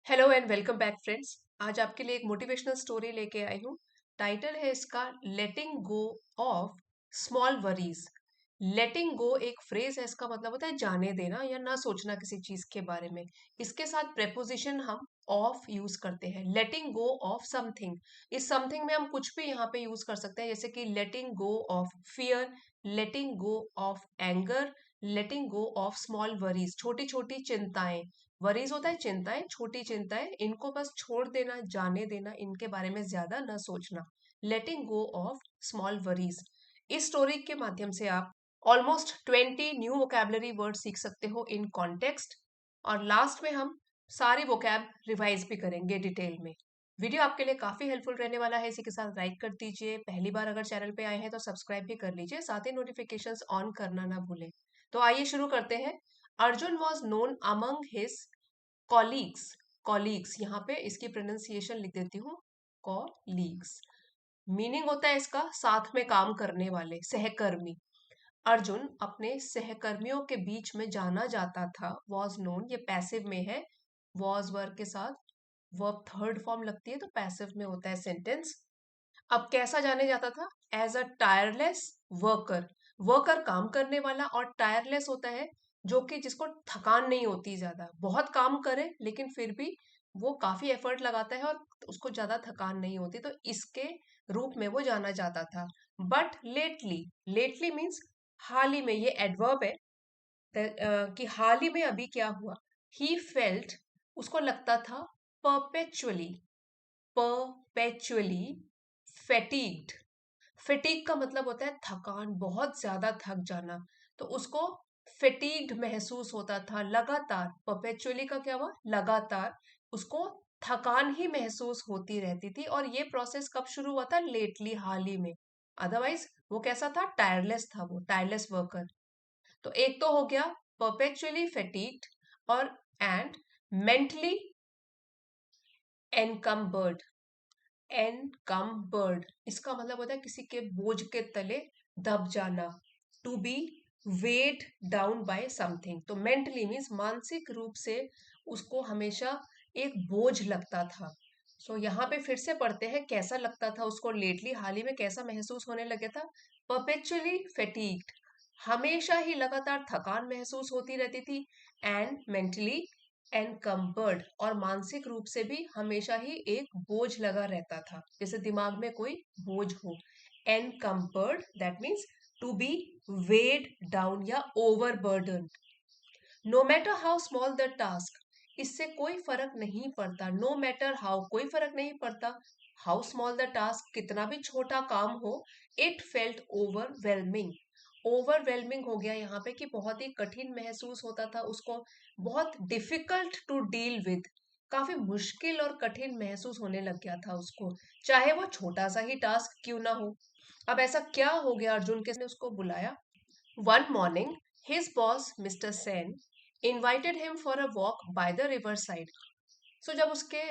Hello and welcome back friends. आज आपके लिए एक मोटिवेशनल स्टोरी लेके आई हूँ। टाइटल है इसका लेटिंग गो ऑफ स्मॉल वरीज। लेटिंग गो एक फ्रेज है, इसका मतलब होता है जाने देना या ना सोचना किसी चीज के बारे में। इसके साथ प्रेपोजिशन हम ऑफ यूज करते हैं। लेटिंग गो ऑफ समथिंग, इस समथिंग में हम कुछ भी यहाँ पे यूज कर सकते हैं, जैसे कि letting go of fear, letting go of anger, letting go of small worries, छोटी छोटी चिंताएं। वरीज होता है चिंताएं, छोटी चिंताएं, इनको बस छोड़ देना, जाने देना, इनके बारे में ज्यादा न सोचना। लेटिंग गो ऑफ स्मॉल वरीज। इस स्टोरी के माध्यम से आप ऑलमोस्ट 20 न्यू वोकैबलरी वर्ड सीख सकते हो इन कॉन्टेक्स्ट। और लास्ट में हम सारी वोकैब रिवाइज भी करेंगे डिटेल में। वीडियो आपके लिए काफी हेल्पफुल रहने वाला है, इसी के साथ लाइक कर दीजिए। पहली बार अगर चैनल पे आए हैं तो सब्सक्राइब भी कर लीजिए, साथ ही नोटिफिकेशंस ऑन करना ना भूलें। तो आइए शुरू करते हैं। Arjun was known among his colleagues. Colleagues यहाँ पे इसकी प्रोनाउंसिएशन लिख देती हूँ, कॉलीग्स। मीनिंग होता है इसका साथ में काम करने वाले, सहकर्मी। अर्जुन अपने सहकर्मियों के बीच में जाना जाता था। वॉज नोन ये पैसिव में है, वॉज वर्ब के साथ वर्ब थर्ड फॉर्म लगती है तो पैसिव में होता है सेंटेंस। अब कैसा जाने जाता था? As a tireless worker. Worker काम करने वाला, और टायरलेस होता है जो कि जिसको थकान नहीं होती, ज्यादा बहुत काम करे लेकिन फिर भी वो काफी एफर्ट लगाता है और उसको ज्यादा थकान नहीं होती, तो इसके रूप में वो जाना जाता था। बट लेटली, लेटली मीन्स हाल ही में, ये एडवर्ब है। कि हाल ही में अभी क्या हुआ। ही फेल्ट, उसको लगता था, परपेचुअली, परपेचुअली फेटीग्ड। फेटीग का मतलब होता है थकान, बहुत ज्यादा थक जाना। तो उसको फेटीग्ड महसूस होता था लगातार। परपेचुअली का क्या हुआ? लगातार उसको थकान ही महसूस होती रहती थी। और ये प्रोसेस कब शुरू हुआ था? लेटली, हाल ही में। अदरवाइज वो कैसा था? टायरलेस था, वो टायरलेस वर्कर। तो एक तो हो गया परपेचुअली फेटीग्ड, और एंड मेंटली एनकम्बर्ड। एनकम्बर्ड इसका मतलब होता है किसी के बोझ के तले दब जाना। To be weighed down by something. तो मेंटली मीन्स मानसिक रूप से उसको हमेशा एक बोझ लगता था। सो यहाँ पे फिर से पढ़ते हैं कैसा लगता था उसको लेटली, हाल ही में कैसा महसूस होने लगा था। परपेचुअली फेटीग्ड, हमेशा ही लगातार थकान महसूस होती रहती थी। एंड मेंटली एनकम्बर्ड, और मानसिक रूप से भी हमेशा ही एक बोझ लगा रहता था, जैसे दिमाग में कोई बोझ हो। Encumbered that means to be weighed down या overburden. No matter how small the task, इससे कोई फर्क नहीं पड़ता। नो मैटर हाउ, कोई फर्क नहीं पड़ता। हाउ स्मॉल द टास्क, कितना भी छोटा काम हो। इट फेल्ट ओवरवेलमिंग, ओवरवेलमिंग हो गया यहाँ पे कि बहुत ही कठिन महसूस होता था उसको, बहुत डिफिकल्ट टू डील विद, काफी मुश्किल और कठिन महसूस होने लग गया था उसको, चाहे वो छोटा सा ही टास्क क्यों ना हो। अब ऐसा क्या हो गया अर्जुन के ने उसको बुलाया। One morning, his boss, Mr. Sen, invited him for a walk by the river side. So जब उसके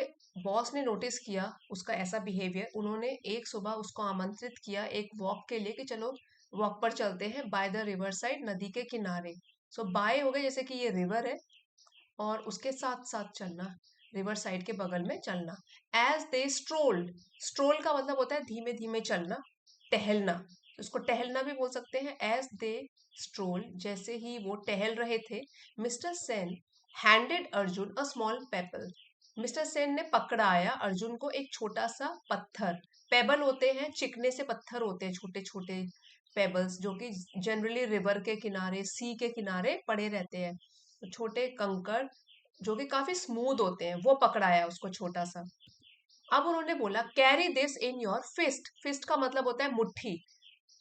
बॉस ने नोटिस किया उसका ऐसा बिहेवियर, उन्होंने एक सुबह उसको आमंत्रित किया एक वॉक के लिए कि चलो वॉक पर चलते हैं बाय द रिवर साइड, नदी के किनारे। सो बाय हो गए जैसे कि ये रिवर है, और उसके साथ साथ चलना, रिवर साइड के बगल में चलना। एज दे स्ट्रोल्ड, स्ट्रोल का मतलब होता है धीमे धीमे चलना, टहलना, तो उसको टहलना भी बोल सकते हैं। एज दे स्ट्रोल, जैसे ही वो टहल रहे थे, mister Sen handed Arjun a small payable. Mister Sen ने पकड़ाया अर्जुन को एक छोटा सा पत्थर। पेबल होते हैं चिकने से पत्थर होते हैं, छोटे छोटे पेबल्स, जो कि जनरली रिवर के किनारे, सी के किनारे पड़े रहते हैं। तो छोटे कंकड़ जो कि काफी स्मूथ होते हैं, वो पकड़ाया उसको छोटा सा। अब उन्होंने बोला carry this in your fist. Fist का मतलब होता है मुट्ठी।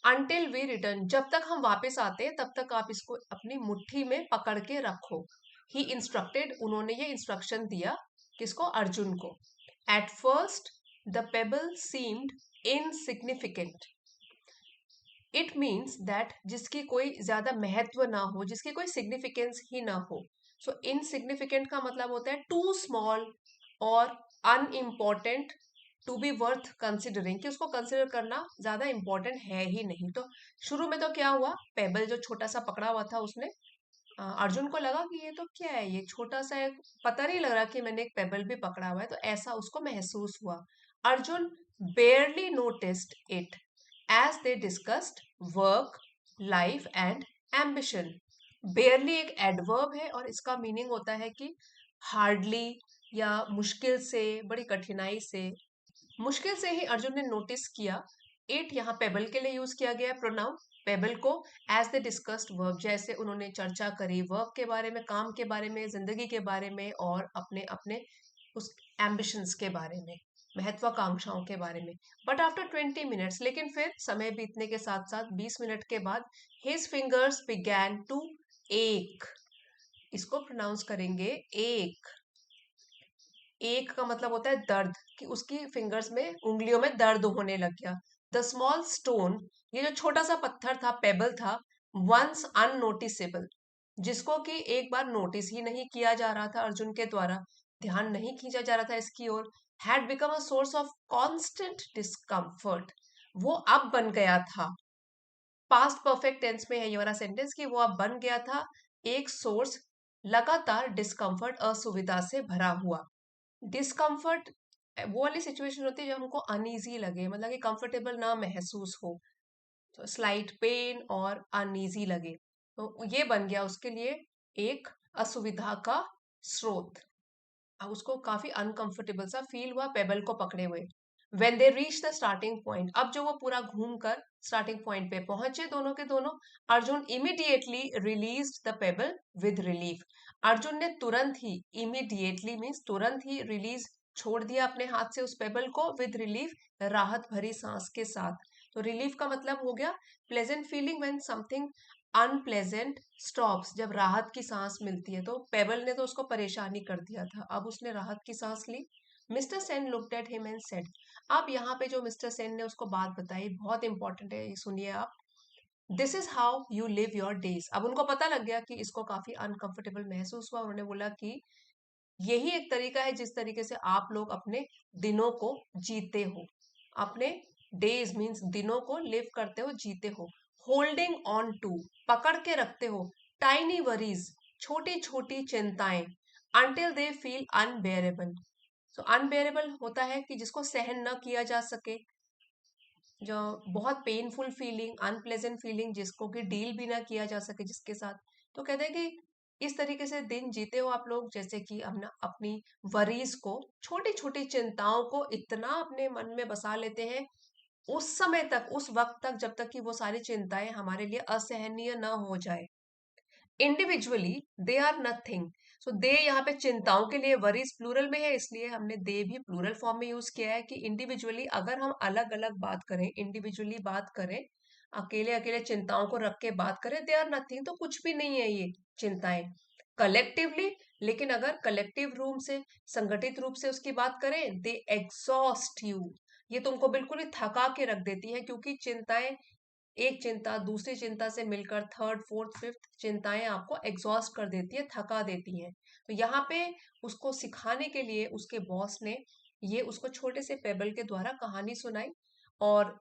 अनटिल वी रिटर्न, जब तक हम वापस आते हैं तब तक आप इसको अपनी मुट्ठी में पकड़ के रखो। ही इंस्ट्रक्टेड, उन्होंने ये इंस्ट्रक्शन दिया किसको? अर्जुन को। At first the payable seemed insignificant. It means that जिसकी कोई ज्यादा महत्व ना हो, जिसकी कोई सिग्निफिकेंस ही ना हो। सो इनसिग्निफिकेंट का मतलब होता है टू स्मॉल और unimportant to be worth considering, कि उसको कंसिडर करना ज्यादा इंपॉर्टेंट है ही नहीं। तो शुरू में तो क्या हुआ, पेबल जो छोटा सा पकड़ा हुआ था उसने अर्जुन को लगा कि ये तो क्या है, ये छोटा सा एक, पता नहीं लग रहा कि मैंने एक पेबल भी पकड़ा हुआ है, तो ऐसा उसको महसूस हुआ। Arjun barely noticed it as they discussed work, life and ambition. barely एक एडवर्ब है और इसका मीनिंग होता है कि हार्डली, या मुश्किल से, बड़ी कठिनाई से, मुश्किल से ही अर्जुन ने नोटिस किया। इट यहाँ पेबल के लिए यूज किया गया है प्रोनाउन, पेबल को। एज दे डिस्कस्ड वर्क, जैसे उन्होंने चर्चा करी वर्क के बारे में, काम के बारे में, जिंदगी के बारे में, और अपने अपने उस एम्बिशंस के बारे में, महत्वाकांक्षाओं के बारे में। बट आफ्टर 20 मिनट्स, लेकिन फिर समय बीतने के साथ साथ 20 मिनट के बाद, हिज फिंगर्स बिगैन टू एक, इसको प्रोनाउंस करेंगे एक। एक का मतलब होता है दर्द, कि उसकी फिंगर्स में, उंगलियों में दर्द होने लग गया। द स्मॉल स्टोन, ये जो छोटा सा पत्थर था, पेबल था, वंस अननोटिसेबल, जिसको कि एक बार नोटिस ही नहीं किया जा रहा था अर्जुन के द्वारा, ध्यान नहीं खींचा जा रहा था इसकी ओर, had become a source of constant discomfort, वो अब बन गया था। पास्ट परफेक्ट टेंस में है ये वाला सेंटेंस, कि वो अब बन गया था एक सोर्स, लगातार डिस्कम्फर्ट, असुविधा से भरा हुआ। डिस्कम्फर्ट वो वाली सिचुएशन होती है जब हमको अनईजी लगे, मतलब कि कंफर्टेबल ना महसूस हो, तो स्लाइट पेन और अनईजी लगे, तो ये बन गया उसके लिए एक असुविधा का स्रोत। अब उसको काफी अनकंफर्टेबल सा फील हुआ पेबल को पकड़े हुए। When they reach the starting point, अब जो वो पूरा घूम कर स्टार्टिंग पॉइंट पे पहुंचे दोनों के दोनों, Arjun immediately release the payable with relief, Arjun ने तुरंत ही, इमीडिएटली मीन्स तुरंत ही, रिलीज छोड़ दिया अपने हाथ से उस पेबल को, विद रिलीफ राहत भरी सांस के साथ। तो रिलीफ का मतलब हो गया pleasant feeling when something unpleasant stops, जब राहत की सांस मिलती है। तो पेबल ने तो उसको परेशानी कर दिया था, अब उसने राहत की सांस ली। Mister Sen looked at him and said, अब यहाँ पे जो मिस्टर सेन ने उसको बात बताई बहुत इंपॉर्टेंट है, ये सुनिए आप। This is how you live your days, अब उनको पता लग गया कि इसको काफी अनकंफर्टेबल महसूस हुआ। उन्होंने बोला कि यही एक तरीका है जिस तरीके से आप लोग अपने दिनों को जीते हो, अपने डेज मीन्स दिनों को लिव करते हो, जीते हो। होल्डिंग ऑन टू, पकड़ के रखते हो, टाइनी वरीज, छोटी छोटी चिंताएं, until they feel unbearable. So unbearable होता है कि जिसको सहन न किया जा सके, जो बहुत पेनफुल फीलिंग, अनप्लेजेंट फीलिंग, जिसको कि डील भी ना किया जा सके जिसके साथ। तो कहते हैं कि इस तरीके से दिन जीते हो आप लोग, जैसे कि अपना अपनी वरीज को, छोटी छोटी चिंताओं को इतना अपने मन में बसा लेते हैं उस समय तक, उस वक्त तक, जब तक कि वो सारी चिंताएं हमारे लिए असहनीय ना हो जाए। इंडिविजुअली दे आर नथिंग, सो दे यहाँ पे चिंताओं के लिए, वरीज प्लूरल में है इसलिए हमने दे भी प्लूरल फॉर्म में यूज किया है, कि इंडिविजुअली अगर हम अलग अलग बात करें, इंडिविजुअली बात करें, अकेले अकेले चिंताओं को रख के बात करें, दे आर नथिंग, तो कुछ भी नहीं है ये चिंताएं। कलेक्टिवली, लेकिन अगर कलेक्टिव रूप से, संगठित रूप से उसकी बात करें, दे एग्जॉस्ट यू, ये तुमको बिल्कुल ही थका के रख देती है, क्योंकि चिंताएं, एक चिंता दूसरी चिंता से मिलकर थर्ड फोर्थ फिफ्थ चिंताएं आपको एग्जॉस्ट कर देती है, थका देती हैं। तो यहाँ पे उसको सिखाने के लिए उसके बॉस ने ये उसको छोटे से पेबल के द्वारा कहानी सुनाई, और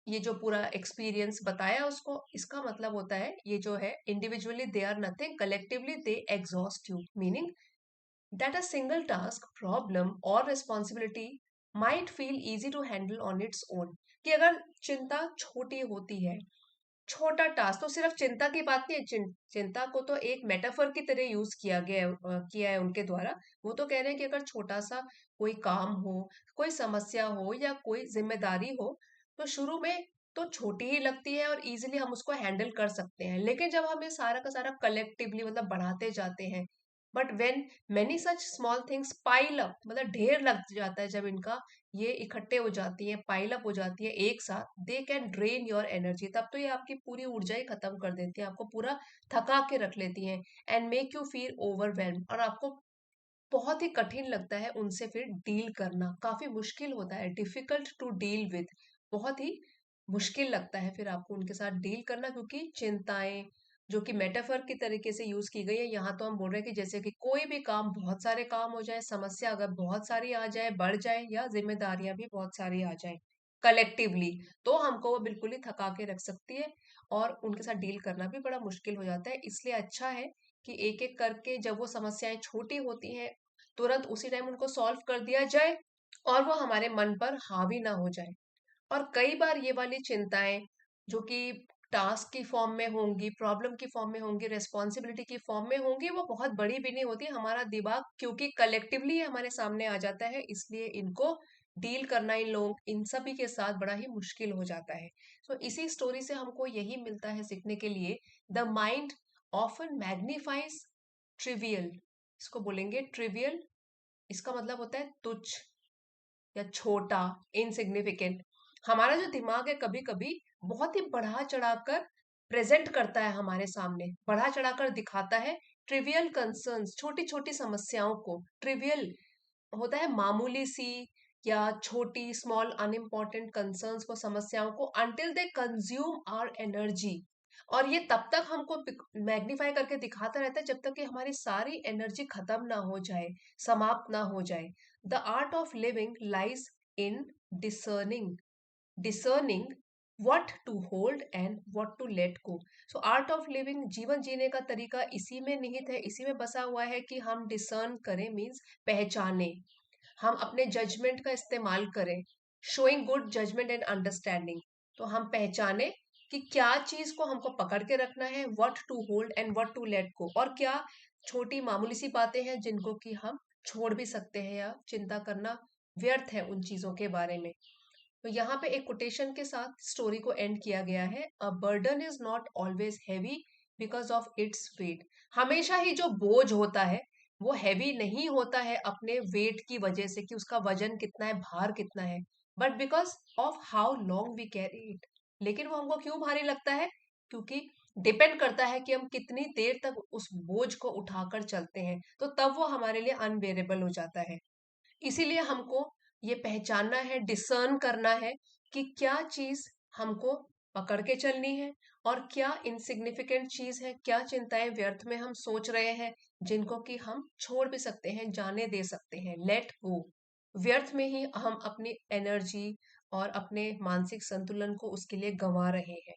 ये जो पूरा एक्सपीरियंस बताया उसको, इसका मतलब होता है ये जो है, individually they are nothing, collectively they exhaust you, meaning that a single task, problem or responsibility might feel easy to handle on its own, कि अगर चिंता छोटी होती है, छोटा टास्क, तो सिर्फ चिंता की बात नहीं है, चिंता को तो एक मेटाफर की तरह यूज किया है उनके द्वारा। वो तो कह रहे हैं कि अगर छोटा सा कोई काम हो, कोई समस्या हो या कोई जिम्मेदारी हो, तो शुरू में तो छोटी ही लगती है और इजीली हम उसको हैंडल कर सकते हैं, लेकिन जब हम ये सारा का सारा कलेक्टिवली मतलब बढ़ाते जाते हैं, but when many such small things pile up, मतलब ढेर लग जाता है, जब इनका ये इकट्ठे हो जाती हैं, पाइल अप हो जाती है एक साथ, they can drain your energy, तब तो ये आपकी पूरी ऊर्जा ही खत्म कर देती है, आपको पूरा थका के रख लेती हैं, and make you feel overwhelm, और आपको बहुत ही कठिन लगता है उनसे फिर डील करना, काफी मुश्किल होता है, डिफिकल्ट टू डील विद, बहुत ही मुश्किल लगता है फिर आपको उनके साथ डील करना, क्योंकि चिंताएं जो कि मेटाफर की तरीके से यूज की गई है, यहाँ तो हम बोल रहे हैं कि जैसे कि कोई भी काम, बहुत सारे काम हो जाए, समस्या अगर बहुत सारी आ जाए, बढ़ जाए, या जिम्मेदारियां भी बहुत सारी आ जाए कलेक्टिवली, तो हमको वो बिल्कुल ही थका के रख सकती है। और उनके साथ डील करना भी बड़ा मुश्किल हो जाता है। इसलिए अच्छा है कि एक एक करके जब वो समस्याएं छोटी होती हैं तुरंत उसी टाइम उनको सॉल्व कर दिया जाए और वो हमारे मन पर हावी ना हो जाए। और कई बार ये वाली चिंताएं जो कि टास्क की फॉर्म में होंगी, प्रॉब्लम की फॉर्म में होंगी, रेस्पॉन्सिबिलिटी की फॉर्म में होंगी, वो बहुत बड़ी भी नहीं होती। हमारा दिमाग क्योंकि कलेक्टिवली हमारे सामने आ जाता है, इसलिए इनको डील करना इन सभी के साथ बड़ा ही मुश्किल हो जाता है। तो इसी स्टोरी से हमको यही मिलता है सीखने के लिए, the mind often magnifies trivial. इसको बोलेंगे ट्रिवियल, इसका मतलब होता है तुच्छ या छोटा, इनसिग्निफिकेंट। हमारा जो दिमाग है कभी कभी बहुत ही बढ़ा चढ़ाकर प्रेजेंट करता है हमारे सामने, बढ़ा चढ़ाकर दिखाता है ट्रिवियल कंसर्न्स, छोटी छोटी समस्याओं को। ट्रिवियल होता है मामूली सी या छोटी, स्मॉल अनइम्पॉर्टेंट कंसर्न्स को, समस्याओं को, until they consume our energy. और ये तब तक हमको मैग्नीफाई करके दिखाता रहता है जब तक कि हमारी सारी एनर्जी खत्म ना हो जाए, समाप्त ना हो जाए। The art of living lies in discerning discerning what to hold and what to let go। So art of living, जीवन जीने का तरीका इसी में निहित है, इसी में बसा हुआ है कि हम डिसर्न करें, मीन्स पहचाने, हम अपने जजमेंट का इस्तेमाल करें, showing good judgement and understanding. तो हम पहचाने कि क्या चीज को हमको पकड़ के रखना है, what to hold and what to let go, और क्या छोटी मामूली सी बातें हैं जिनको कि हम छोड़ भी सकते हैं या चिंता करना व्यर्थ है उन चीजों के बारे में। तो यहाँ पे एक कोटेशन के साथ स्टोरी को एंड किया गया है, a burden is not always heavy because of its weight. हमेशा ही जो बोझ होता है वो हैवी नहीं होता है अपने वेट की वजह से, कि उसका वजन कितना है, भार कितना है, but because of how long we carry it. लेकिन वो हमको क्यों भारी लगता है? क्योंकि डिपेंड करता है कि हम कितनी देर तक उस बोझ को उठाकर चलते हैं, तो तब वो हमारे लिए अनबेरेबल हो जाता है। इसीलिए हमको ये पहचानना है, डिसर्न करना है कि क्या चीज हमको पकड़ के चलनी है और क्या इनसिग्निफिकेंट चीज है, क्या चिंताएं व्यर्थ में हम सोच रहे हैं जिनको कि हम छोड़ भी सकते हैं, जाने दे सकते हैं, लेट गो। व्यर्थ में ही हम अपनी एनर्जी और अपने मानसिक संतुलन को उसके लिए गंवा रहे हैं।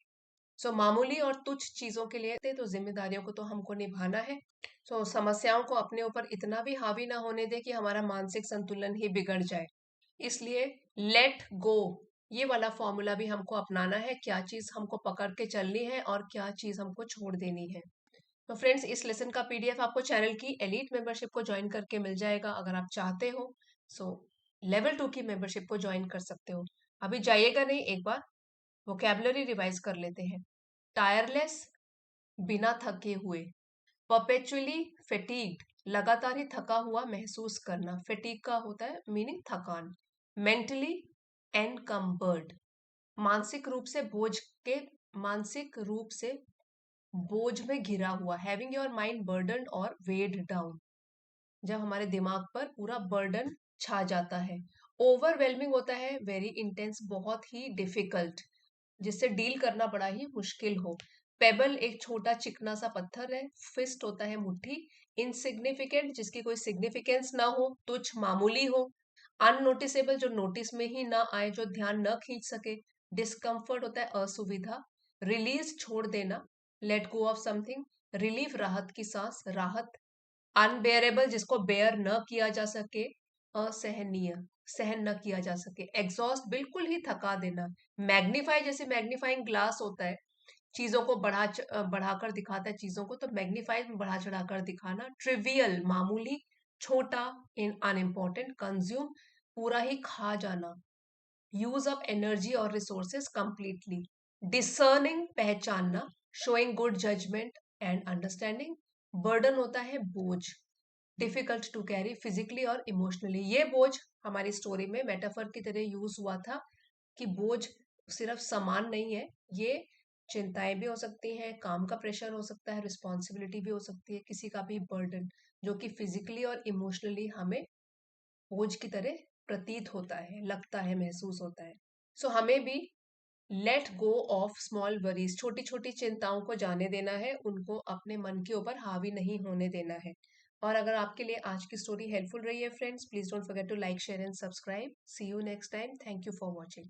सो मामूली और तुच्छ चीजों के लिए तो जिम्मेदारियों को तो हमको निभाना है। सो समस्याओं को अपने ऊपर इतना भी हावी ना होने दे कि हमारा मानसिक संतुलन ही बिगड़ जाए। इसलिए लेट गो, ये वाला फॉर्मूला भी हमको अपनाना है, क्या चीज हमको पकड़ के चलनी है और क्या चीज हमको छोड़ देनी है। तो फ्रेंड्स, इस लेसन का पीडीएफ आपको चैनल की एलीट मेंबरशिप को ज्वाइन करके मिल जाएगा अगर आप चाहते हो। सो लेवल 2 की मेंबरशिप को ज्वाइन कर सकते हो। अभी जाइएगा नहीं, एक बार वोकेबलरी रिवाइज कर लेते हैं। टायरलेस, बिना थके हुए। परपेचुअली फेटीग्ड, लगातार ही थका हुआ महसूस करना। फेटीग का होता है मीनिंग थकान। मेंटली एनकम्बर्ड, मानसिक रूप से बोझ के, मानसिक रूप से बोझ में घिरा हुआ। हैविंग योर माइंड बर्डन और वेड डाउन, जब हमारे दिमाग पर पूरा बर्डन छा जाता है। ओवरवेलमिंग होता है वेरी इंटेंस, बहुत ही डिफिकल्ट, जिससे डील करना बड़ा ही मुश्किल हो। पेबल एक छोटा चिकना सा पत्थर है। फिस्ट होता है मुट्ठी। इनसिग्निफिकेंट, जिसकी कोई सिग्निफिकेंस ना हो, तुच्छ, मामूली हो। अननोटिसेबल, जो नोटिस में ही ना आए, जो ध्यान न खींच सके। डिस्कम्फर्ट होता है असुविधा। रिलीज, छोड़ देना, let go of something. Relief, राहत की सांस, राहत। अनबेयरेबल, जिसको बेयर न किया जा सके, असहनीय, सहन न किया जा सके। एग्जॉस्ट, बिल्कुल ही थका देना। मैग्नीफाई, जैसे मैग्नीफाइंग ग्लास होता है, चीजों को बढ़ाकर दिखाता है चीजों को, तो मैग्नीफाई में बढ़ा चढ़ाकर दिखाना। ट्रिवियल, मामूली, छोटा, इन अनइम्पोर्टेंट। कंज्यूम, पूरा ही खा जाना। यूज अप एनर्जी और रिसोर्सेस कंप्लीटली। डिसर्निंग, पहचानना। Showing good judgement and understanding. Burden होता है बोझ, डिफिकल्ट टू कैरी फिजिकली और इमोशनली। ये बोझ हमारी स्टोरी में मेटाफर की तरह यूज हुआ था कि बोझ सिर्फ सामान नहीं है, ये चिंताएं भी हो सकती हैं, काम का प्रेशर हो सकता है, रिस्पॉन्सिबिलिटी भी हो सकती है, किसी का भी बर्डन जो कि फिजिकली और इमोशनली हमें बोझ की तरह प्रतीत होता है, लगता है, महसूस होता है। सो हमें भी let go of small worries, छोटी छोटी चिंताओं को जाने देना है, उनको अपने मन के ऊपर हावी नहीं होने देना है। और अगर आपके लिए आज की स्टोरी हेल्पफुल रही है friends, please don't forget to like, share and subscribe. See you next time. Thank you for watching.